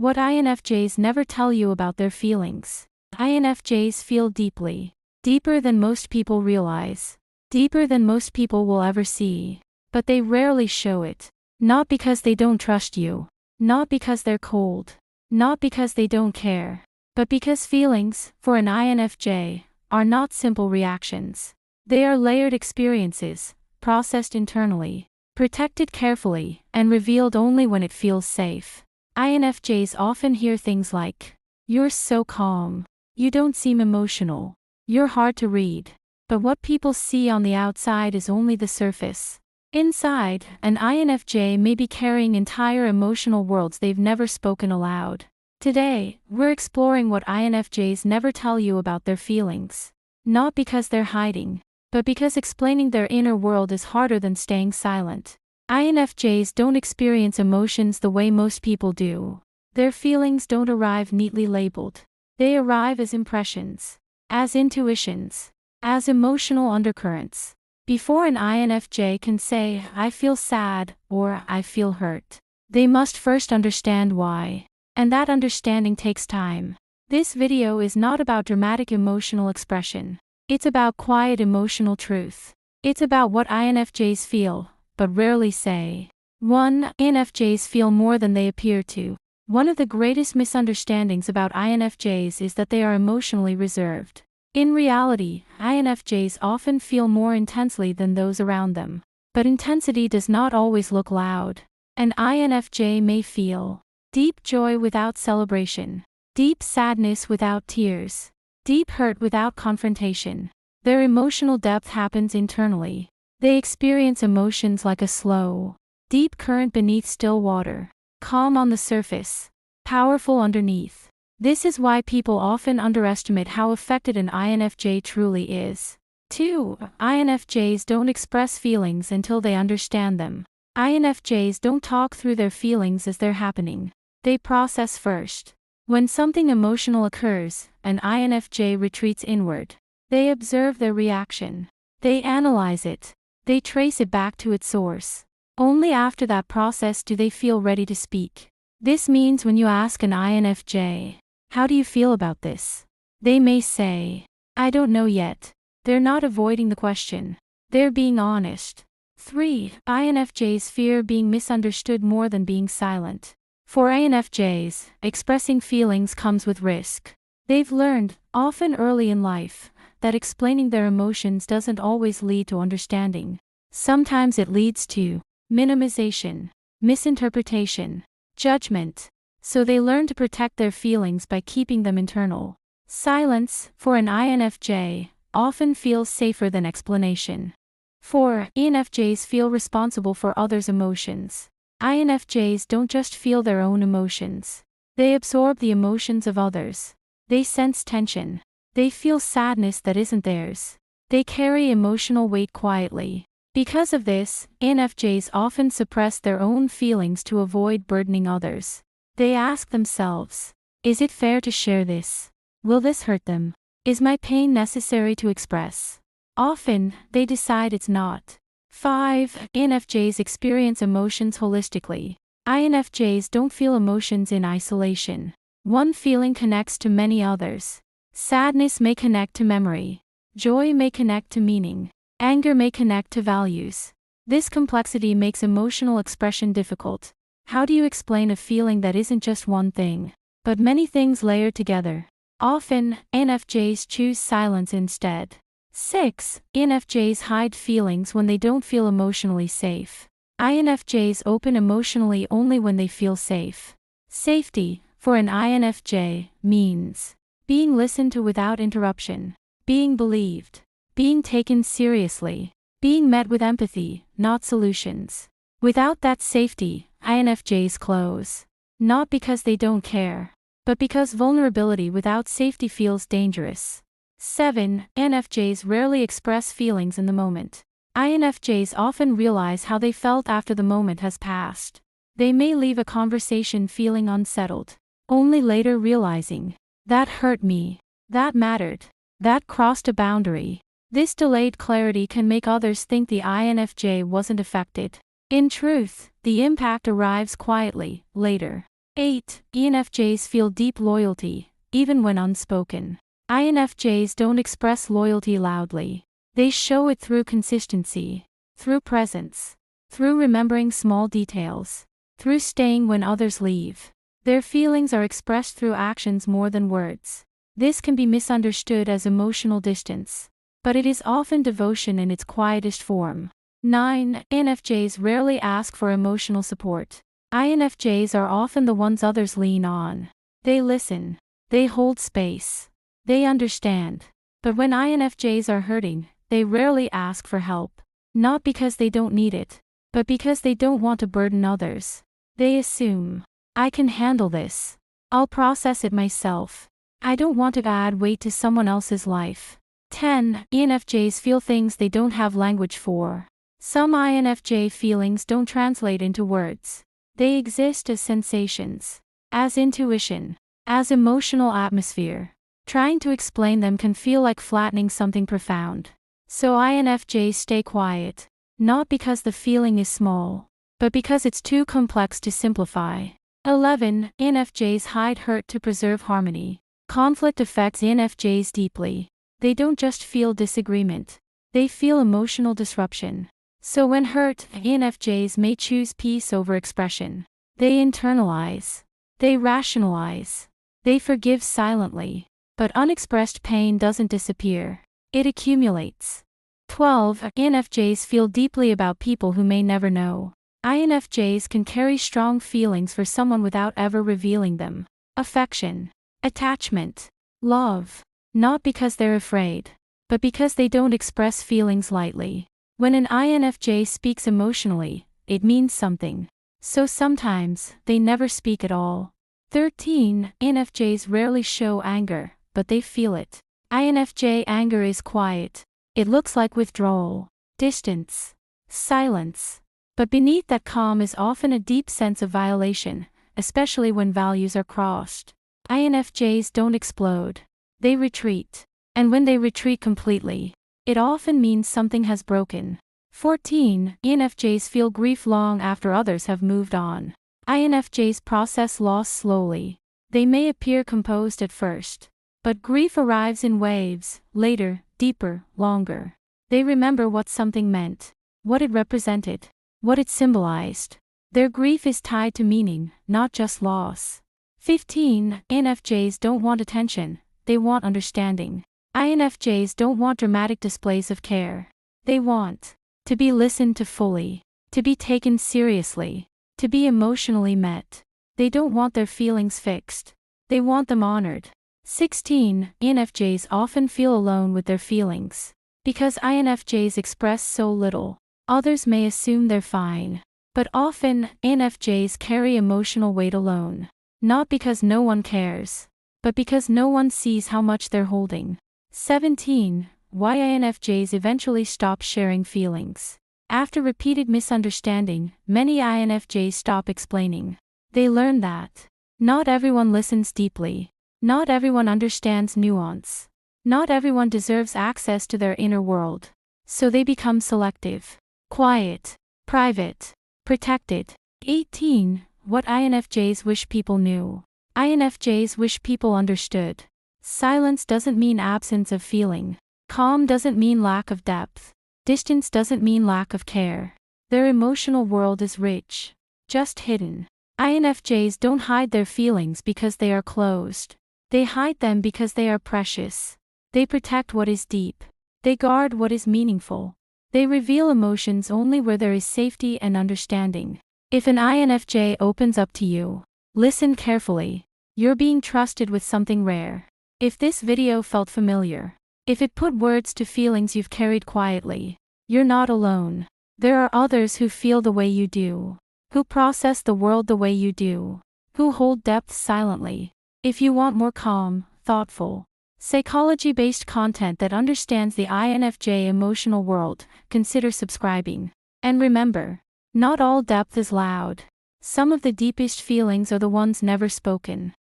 What INFJs never tell you about their feelings. INFJs feel deeply. Deeper than most people realize. Deeper than most people will ever see. But they rarely show it. Not because they don't trust you. Not because they're cold. Not because they don't care. But because feelings, for an INFJ, are not simple reactions. They are layered experiences, processed internally, protected carefully, and revealed only when it feels safe. INFJs often hear things like, "You're so calm. You don't seem emotional. You're hard to read." But what people see on the outside is only the surface. Inside, an INFJ may be carrying entire emotional worlds they've never spoken aloud. Today, we're exploring what INFJs never tell you about their feelings. Not because they're hiding, but because explaining their inner world is harder than staying silent. INFJs don't experience emotions the way most people do. Their feelings don't arrive neatly labeled. They arrive as impressions, as intuitions, as emotional undercurrents. Before an INFJ can say, "I feel sad," or "I feel hurt," they must first understand why. And that understanding takes time. This video is not about dramatic emotional expression. It's about quiet emotional truth. It's about what INFJs feel, but rarely say. 1. INFJs feel more than they appear to. One of the greatest misunderstandings about INFJs is that they are emotionally reserved. In reality, INFJs often feel more intensely than those around them. But intensity does not always look loud. An INFJ may feel deep joy without celebration, deep sadness without tears, deep hurt without confrontation. Their emotional depth happens internally. They experience emotions like a slow, deep current beneath still water, calm on the surface, powerful underneath. This is why people often underestimate how affected an INFJ truly is. 2. INFJs don't express feelings until they understand them. INFJs don't talk through their feelings as they're happening. They process first. When something emotional occurs, an INFJ retreats inward. They observe their reaction. They analyze it. They trace it back to its source. Only after that process do they feel ready to speak. This means when you ask an INFJ, "How do you feel about this?" they may say, "I don't know yet." They're not avoiding the question. They're being honest. 3. INFJs fear being misunderstood more than being silent. For INFJs, expressing feelings comes with risk. They've learned, often early in life, that explaining their emotions doesn't always lead to understanding. Sometimes it leads to minimization, misinterpretation, judgment. So they learn to protect their feelings by keeping them internal. Silence, for an INFJ, often feels safer than explanation. 4. INFJs feel responsible for others' emotions. INFJs don't just feel their own emotions. They absorb the emotions of others. They sense tension. They feel sadness that isn't theirs. They carry emotional weight quietly. Because of this, INFJs often suppress their own feelings to avoid burdening others. They ask themselves, "Is it fair to share this? Will this hurt them? Is my pain necessary to express?" Often, they decide it's not. 5. INFJs experience emotions holistically. INFJs don't feel emotions in isolation. One feeling connects to many others. Sadness may connect to memory. Joy may connect to meaning. Anger may connect to values. This complexity makes emotional expression difficult. How do you explain a feeling that isn't just one thing, but many things layered together? Often, INFJs choose silence instead. 6. INFJs hide feelings when they don't feel emotionally safe. INFJs open emotionally only when they feel safe. Safety, for an INFJ, means being listened to without interruption, being believed, being taken seriously, being met with empathy, not solutions. Without that safety, INFJs close. Not because they don't care, but because vulnerability without safety feels dangerous. 7. INFJs rarely express feelings in the moment. INFJs often realize how they felt after the moment has passed. They may leave a conversation feeling unsettled, only later realizing, "That hurt me. That mattered. That crossed a boundary." This delayed clarity can make others think the INFJ wasn't affected. In truth, the impact arrives quietly, later. 8. INFJs feel deep loyalty, even when unspoken. INFJs don't express loyalty loudly. They show it through consistency, through presence, through remembering small details, through staying when others leave. Their feelings are expressed through actions more than words. This can be misunderstood as emotional distance, but it is often devotion in its quietest form. 9. INFJs rarely ask for emotional support. INFJs are often the ones others lean on. They listen. They hold space. They understand. But when INFJs are hurting, they rarely ask for help. Not because they don't need it, but because they don't want to burden others. They assume, I can handle this. I'll process it myself. I don't want to add weight to someone else's life. 10. INFJs feel things they don't have language for. Some INFJ feelings don't translate into words. They exist as sensations, as intuition, as emotional atmosphere. Trying to explain them can feel like flattening something profound. So INFJs stay quiet, not because the feeling is small, but because it's too complex to simplify. 11. INFJs hide hurt to preserve harmony. Conflict affects INFJs deeply. They don't just feel disagreement. They feel emotional disruption. So when hurt, INFJs may choose peace over expression. They internalize. They rationalize. They forgive silently. But unexpressed pain doesn't disappear. It accumulates. 12. INFJs feel deeply about people who may never know. INFJs can carry strong feelings for someone without ever revealing them. Affection, attachment, love. Not because they're afraid, but because they don't express feelings lightly. When an INFJ speaks emotionally, it means something. So sometimes, they never speak at all. 13. INFJs rarely show anger, but they feel it. INFJ anger is quiet. It looks like withdrawal, distance, silence. But beneath that calm is often a deep sense of violation, especially when values are crossed. INFJs don't explode. They retreat. And when they retreat completely, it often means something has broken. 14. INFJs feel grief long after others have moved on. INFJs process loss slowly. They may appear composed at first, but grief arrives in waves, later, deeper, longer. They remember what something meant, what it represented, what it symbolized. Their grief is tied to meaning, not just loss. 15. INFJs don't want attention, they want understanding. INFJs don't want dramatic displays of care. They want to be listened to fully, to be taken seriously, to be emotionally met. They don't want their feelings fixed. They want them honored. 16. INFJs often feel alone with their feelings. Because INFJs express so little, others may assume they're fine. But often, INFJs carry emotional weight alone. Not because no one cares, but because no one sees how much they're holding. 17. Why INFJs eventually stop sharing feelings. After repeated misunderstanding, many INFJs stop explaining. They learn that not everyone listens deeply. Not everyone understands nuance. Not everyone deserves access to their inner world. So they become selective, quiet, private, protected. 18. What INFJs wish people knew. INFJs wish people understood. Silence doesn't mean absence of feeling. Calm doesn't mean lack of depth. Distance doesn't mean lack of care. Their emotional world is rich, just hidden. INFJs don't hide their feelings because they are closed. They hide them because they are precious. They protect what is deep. They guard what is meaningful. They reveal emotions only where there is safety and understanding. If an INFJ opens up to you, listen carefully. You're being trusted with something rare. If this video felt familiar, if it put words to feelings you've carried quietly, you're not alone. There are others who feel the way you do, who process the world the way you do, who hold depth silently. If you want more calm, thoughtful, psychology-based content that understands the INFJ emotional world, consider subscribing. And remember, not all depth is loud. Some of the deepest feelings are the ones never spoken.